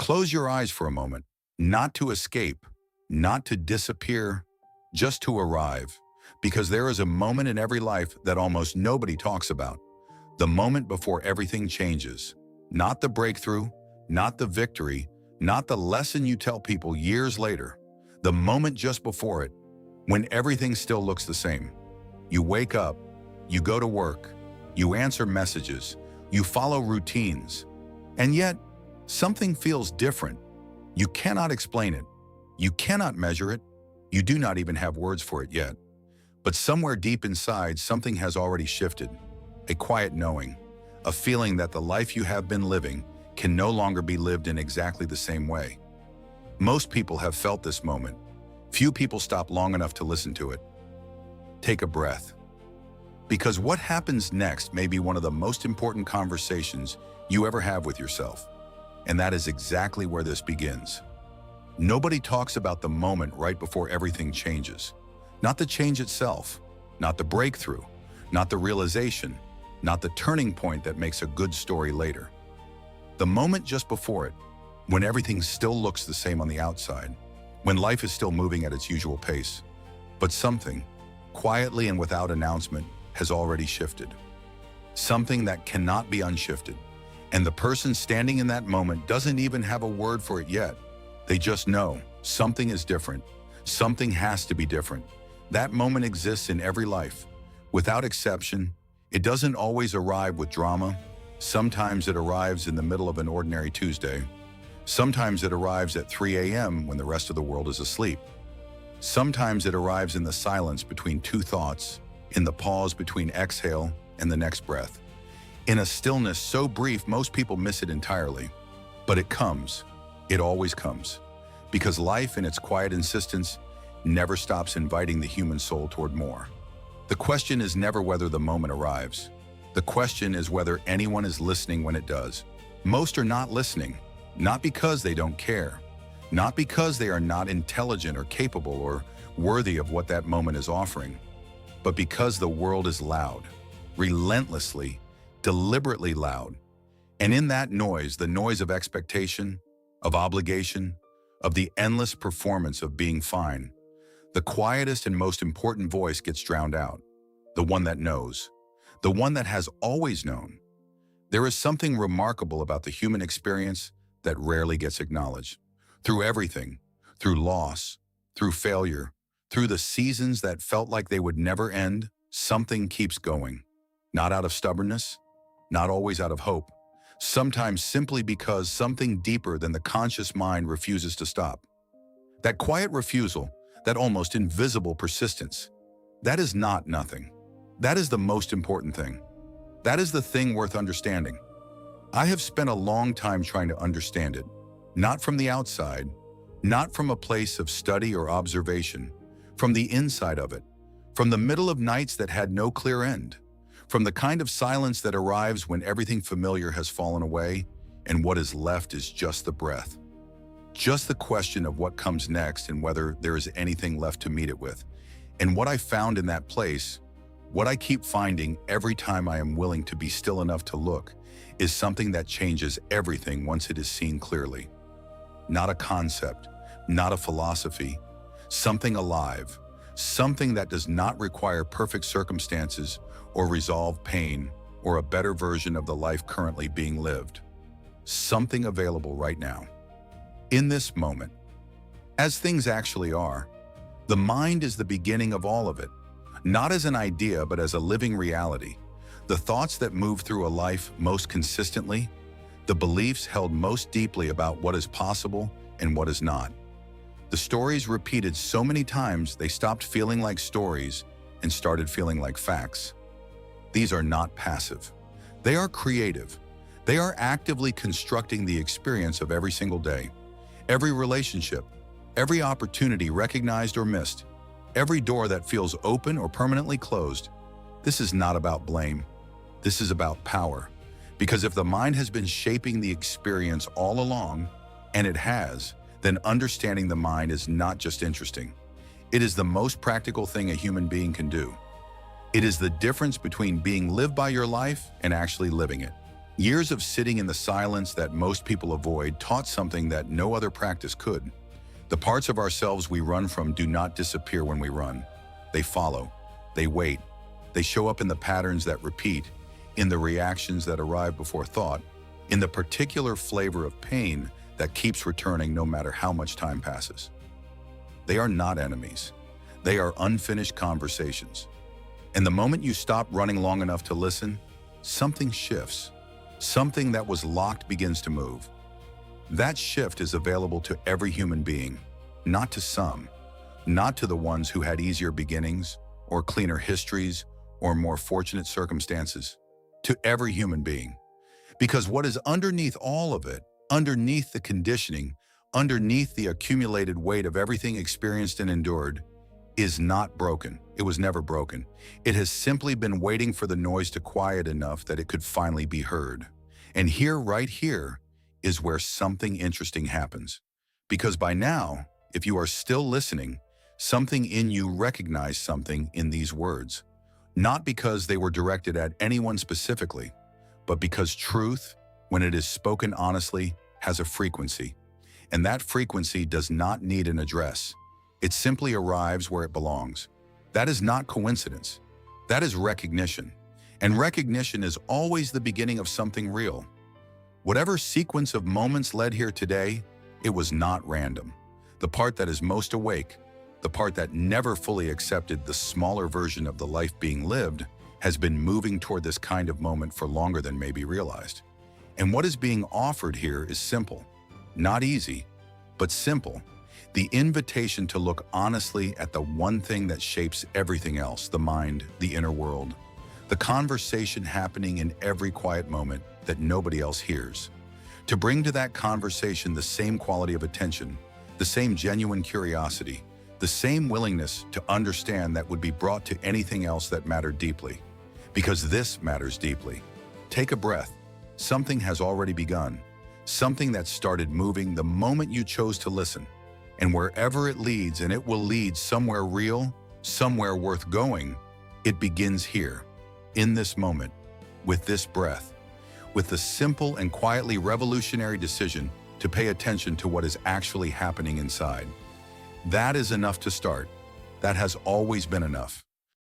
Close your eyes for a moment, not to escape, not to disappear, just to arrive. Because there is a moment in every life that almost nobody talks about. The moment before everything changes. Not the breakthrough, not the victory, not the lesson you tell people years later. The moment just before it, when everything still looks the same. You wake up, you go to work, you answer messages, you follow routines, and yet something feels different. You cannot explain it. You cannot measure it. You do not even have words for it yet. But somewhere deep inside, something has already shifted. A quiet knowing, a feeling that the life you have been living can no longer be lived in exactly the same way. Most people have felt this moment. Few people stop long enough to listen to it. Take a breath. Because what happens next may be one of the most important conversations you ever have with yourself. And that is exactly where this begins. Nobody talks about the moment right before everything changes. Not the change itself, not the breakthrough, not the realization, not the turning point that makes a good story later. The moment just before it, when everything still looks the same on the outside, when life is still moving at its usual pace, but something, quietly and without announcement, has already shifted. Something that cannot be unshifted. And the person standing in that moment doesn't even have a word for it yet. They just know something is different. Something has to be different. That moment exists in every life. Without exception, it doesn't always arrive with drama. Sometimes it arrives in the middle of an ordinary Tuesday. Sometimes it arrives at 3 a.m. when the rest of the world is asleep. Sometimes it arrives in the silence between two thoughts, in the pause between exhale and the next breath. In a stillness so brief, most people miss it entirely. But it comes. It always comes. Because life, in its quiet insistence, never stops inviting the human soul toward more. The question is never whether the moment arrives. The question is whether anyone is listening when it does. Most are not listening, not because they don't care, not because they are not intelligent or capable or worthy of what that moment is offering, but because the world is loud, relentlessly, deliberately loud. And in that noise, the noise of expectation, of obligation, of the endless performance of being fine, the quietest and most important voice gets drowned out, the one that knows, the one that has always known. There is something remarkable about the human experience that rarely gets acknowledged. Through everything, through loss, through failure, through the seasons that felt like they would never end, something keeps going. Not out of stubbornness, not always out of hope, sometimes simply because something deeper than the conscious mind refuses to stop. That quiet refusal, that almost invisible persistence, that is not nothing. That is the most important thing. That is the thing worth understanding. I have spent a long time trying to understand it, not from the outside, not from a place of study or observation, from the inside of it, from the middle of nights that had no clear end, from the kind of silence that arrives when everything familiar has fallen away and what is left is just the breath. Just the question of what comes next and whether there is anything left to meet it with. And what I found in that place, what I keep finding every time I am willing to be still enough to look, is something that changes everything once it is seen clearly. Not a concept, not a philosophy, something alive, something that does not require perfect circumstances or resolve pain or a better version of the life currently being lived. Something available right now. In this moment, as things actually are, the mind is the beginning of all of it, not as an idea but as a living reality. The thoughts that move through a life most consistently, the beliefs held most deeply about what is possible and what is not. The stories repeated so many times they stopped feeling like stories and started feeling like facts. These are not passive. They are creative. They are actively constructing the experience of every single day. Every relationship, every opportunity recognized or missed, every door that feels open or permanently closed. This is not about blame. This is about power. Because if the mind has been shaping the experience all along, and it has, then understanding the mind is not just interesting. It is the most practical thing a human being can do. It is the difference between being lived by your life and actually living it. Years of sitting in the silence that most people avoid taught something that no other practice could. The parts of ourselves we run from do not disappear when we run. They follow. They wait. They show up in the patterns that repeat, in the reactions that arrive before thought, in the particular flavor of pain that keeps returning no matter how much time passes. They are not enemies. They are unfinished conversations. And the moment you stop running long enough to listen, something shifts. Something that was locked begins to move. That shift is available to every human being, not to some, not to the ones who had easier beginnings, or cleaner histories, or more fortunate circumstances, to every human being. Because what is underneath all of it, underneath the conditioning, underneath the accumulated weight of everything experienced and endured, is not broken. It was never broken. It has simply been waiting for the noise to quiet enough that it could finally be heard. And here, right here, is where something interesting happens. Because by now, if you are still listening, something in you recognized something in these words. Not because they were directed at anyone specifically, but because truth, when it is spoken honestly, has a frequency. And that frequency does not need an address. It simply arrives where it belongs. That is not coincidence. That is recognition. And recognition is always the beginning of something real. Whatever sequence of moments led here today, it was not random. The part that is most awake, the part that never fully accepted the smaller version of the life being lived, has been moving toward this kind of moment for longer than may be realized. And what is being offered here is simple. Not easy, but simple. The invitation to look honestly at the one thing that shapes everything else, the mind, the inner world. The conversation happening in every quiet moment that nobody else hears. To bring to that conversation the same quality of attention, the same genuine curiosity, the same willingness to understand that would be brought to anything else that mattered deeply. Because this matters deeply. Take a breath. Something has already begun. Something that started moving the moment you chose to listen. And wherever it leads, and it will lead somewhere real, somewhere worth going, it begins here, in this moment, with this breath, with the simple and quietly revolutionary decision to pay attention to what is actually happening inside. That is enough to start. That has always been enough.